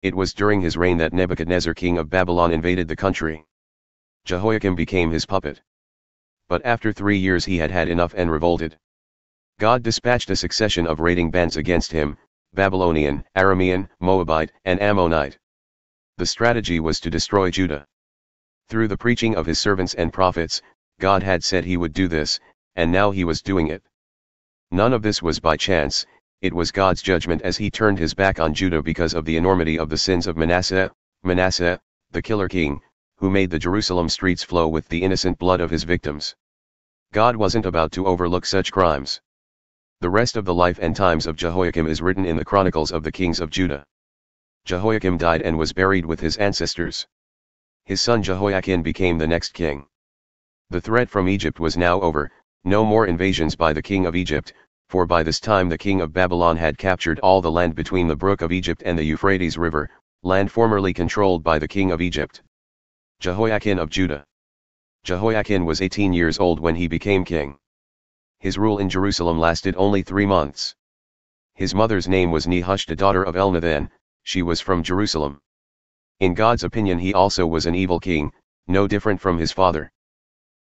It was during his reign that Nebuchadnezzar king of Babylon invaded the country. Jehoiakim became his puppet. But after 3 years he had had enough and revolted. God dispatched a succession of raiding bands against him, Babylonian, Aramean, Moabite, and Ammonite. The strategy was to destroy Judah. Through the preaching of his servants and prophets, God had said he would do this, and now he was doing it. None of this was by chance, it was God's judgment as he turned his back on Judah because of the enormity of the sins of Manasseh, the killer king, who made the Jerusalem streets flow with the innocent blood of his victims. God wasn't about to overlook such crimes. The rest of the life and times of Jehoiakim is written in the Chronicles of the kings of Judah. Jehoiakim died and was buried with his ancestors. His son Jehoiachin became the next king. The threat from Egypt was now over, no more invasions by the king of Egypt, for by this time the king of Babylon had captured all the land between the Brook of Egypt and the Euphrates River, land formerly controlled by the king of Egypt. Jehoiachin of Judah. Jehoiachin was 18 years old when he became king. His rule in Jerusalem lasted only 3 months. His mother's name was Nehushta, daughter of Elnathan. She was from Jerusalem. In God's opinion he also was an evil king, no different from his father.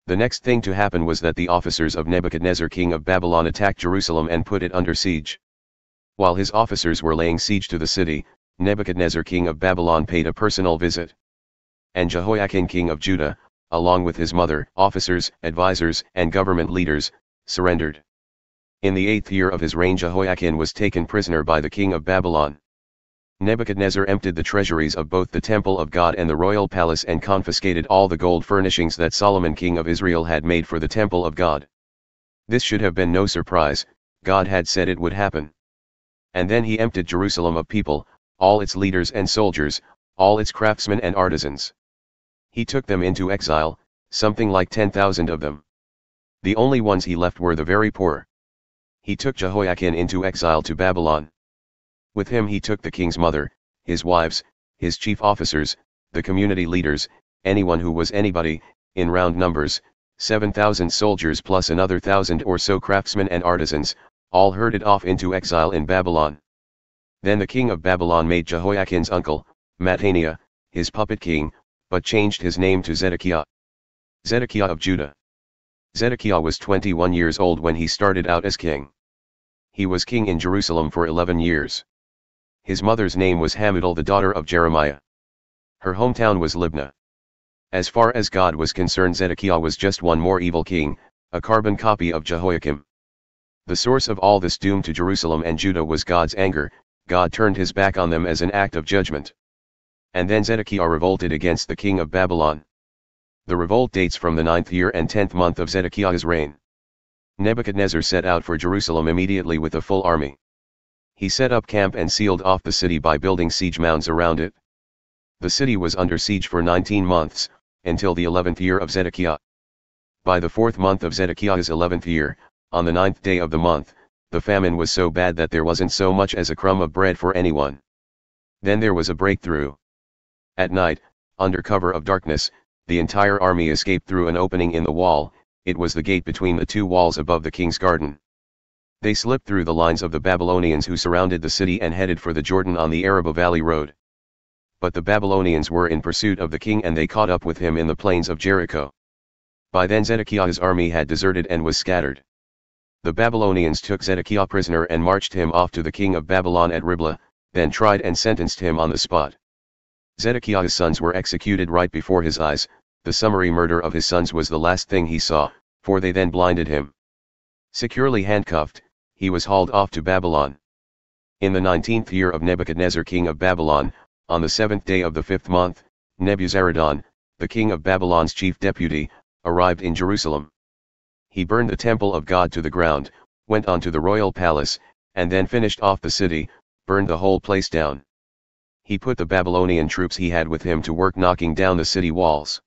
The next thing to happen was that the officers of Nebuchadnezzar king of Babylon attacked Jerusalem and put it under siege. While his officers were laying siege to the city, Nebuchadnezzar king of Babylon paid a personal visit. And Jehoiachin king of Judah, along with his mother, officers, advisors, and government leaders, surrendered. In the 8th year of his reign Jehoiachin was taken prisoner by the king of Babylon. Nebuchadnezzar emptied the treasuries of both the temple of God and the royal palace and confiscated all the gold furnishings that Solomon king of Israel had made for the temple of God. This should have been no surprise, God had said it would happen. And then he emptied Jerusalem of people, all its leaders and soldiers, all its craftsmen and artisans. He took them into exile, something like 10,000 of them. The only ones he left were the very poor. He took Jehoiachin into exile to Babylon. With him he took the king's mother, his wives, his chief officers, the community leaders, anyone who was anybody, in round numbers, 7,000 soldiers plus another 1,000 or so craftsmen and artisans, all herded off into exile in Babylon. Then the king of Babylon made Jehoiachin's uncle, Mattaniah, his puppet king, but changed his name to Zedekiah. Zedekiah of Judah. Zedekiah was 21 years old when he started out as king. He was king in Jerusalem for 11 years. His mother's name was Hamutal, the daughter of Jeremiah. Her hometown was Libnah. As far as God was concerned, Zedekiah was just one more evil king, a carbon copy of Jehoiakim. The source of all this doom to Jerusalem and Judah was God's anger. God turned his back on them as an act of judgment. And then Zedekiah revolted against the king of Babylon. The revolt dates from the 9th year and 10th month of Zedekiah's reign. Nebuchadnezzar set out for Jerusalem immediately with a full army. He set up camp and sealed off the city by building siege mounds around it. The city was under siege for 19 months, until the 11th year of Zedekiah. By the 4th month of Zedekiah's 11th year, on the 9th day of the month, the famine was so bad that there wasn't so much as a crumb of bread for anyone. Then there was a breakthrough. At night, under cover of darkness, the entire army escaped through an opening in the wall. It was the gate between the two walls above the king's garden. They slipped through the lines of the Babylonians who surrounded the city and headed for the Jordan on the Araba Valley Road. But the Babylonians were in pursuit of the king and they caught up with him in the plains of Jericho. By then Zedekiah's army had deserted and was scattered. The Babylonians took Zedekiah prisoner and marched him off to the king of Babylon at Riblah, then tried and sentenced him on the spot. Zedekiah's sons were executed right before his eyes. The summary murder of his sons was the last thing he saw, for they then blinded him. Securely handcuffed, he was hauled off to Babylon. In the 19th year of Nebuchadnezzar king of Babylon, on the 7th day of the 5th month, Nebuzaradan, the king of Babylon's chief deputy, arrived in Jerusalem. He burned the temple of God to the ground, went on to the royal palace, and then finished off the city, burned the whole place down. He put the Babylonian troops he had with him to work knocking down the city walls.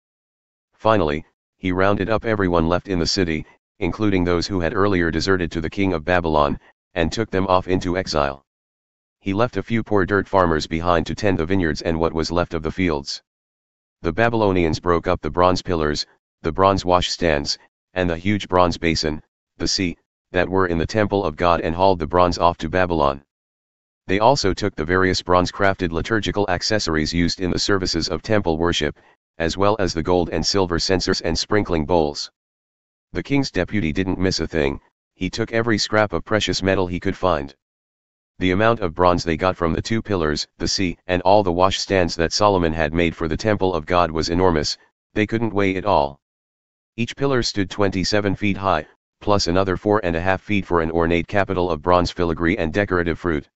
Finally, he rounded up everyone left in the city, including those who had earlier deserted to the king of Babylon, and took them off into exile. He left a few poor dirt farmers behind to tend the vineyards and what was left of the fields. The Babylonians broke up the bronze pillars, the bronze washstands, and the huge bronze basin, the sea, that were in the temple of God and hauled the bronze off to Babylon. They also took the various bronze-crafted liturgical accessories used in the services of temple worship, as well as the gold and silver censers and sprinkling bowls. The king's deputy didn't miss a thing, he took every scrap of precious metal he could find. The amount of bronze they got from the 2 pillars, the sea, and all the washstands that Solomon had made for the temple of God was enormous, they couldn't weigh it all. Each pillar stood 27 feet high, plus another 4.5 feet for an ornate capital of bronze filigree and decorative fruit.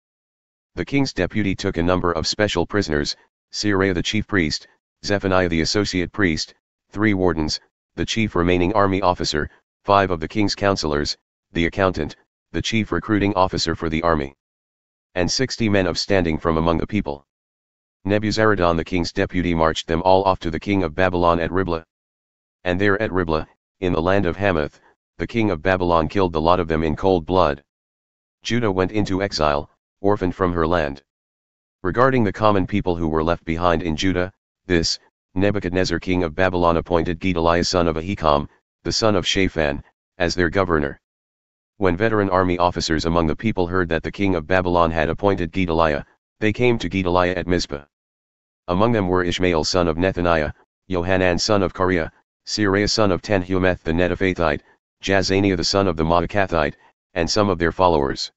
The king's deputy took a number of special prisoners, Seraiah the chief priest, Zephaniah the associate priest, 3 wardens, the chief remaining army officer, 5 of the king's counselors, the accountant, the chief recruiting officer for the army, and 60 men of standing from among the people. Nebuzaradan the king's deputy marched them all off to the king of Babylon at Riblah. And there at Riblah, in the land of Hamath, the king of Babylon killed the lot of them in cold blood. Judah went into exile, orphaned from her land. Regarding the common people who were left behind in Judah, this, Nebuchadnezzar king of Babylon appointed Gedaliah son of Ahikam, the son of Shaphan, as their governor. When veteran army officers among the people heard that the king of Babylon had appointed Gedaliah, they came to Gedaliah at Mizpah. Among them were Ishmael son of Nethaniah, Johanan son of Kareah, Seraiah son of Tanhumeth the Netophathite, Jazaniah the son of the Maakathite, and some of their followers.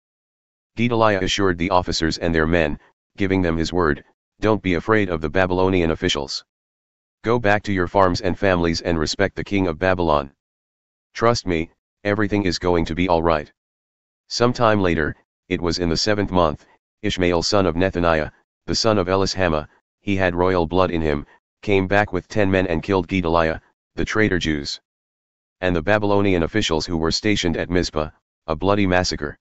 Gedaliah assured the officers and their men, giving them his word, "Don't be afraid of the Babylonian officials. Go back to your farms and families and respect the king of Babylon. Trust me, everything is going to be all right." Sometime later, it was in the 7th month, Ishmael son of Nethaniah, the son of Elishama, he had royal blood in him, came back with 10 men and killed Gedaliah, the traitor Jews, and the Babylonian officials who were stationed at Mizpah, a bloody massacre.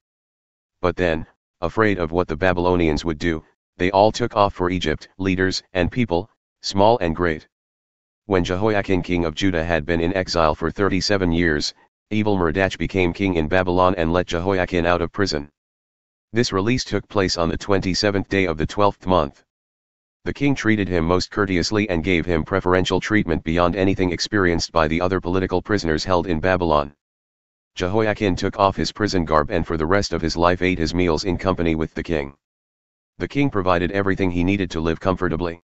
But then, afraid of what the Babylonians would do, they all took off for Egypt, leaders and people, small and great. When Jehoiachin king of Judah had been in exile for 37 years, Evil-Merodach became king in Babylon and let Jehoiachin out of prison. This release took place on the 27th day of the 12th month. The king treated him most courteously and gave him preferential treatment beyond anything experienced by the other political prisoners held in Babylon. Jehoiachin took off his prison garb and for the rest of his life ate his meals in company with the king. The king provided everything he needed to live comfortably.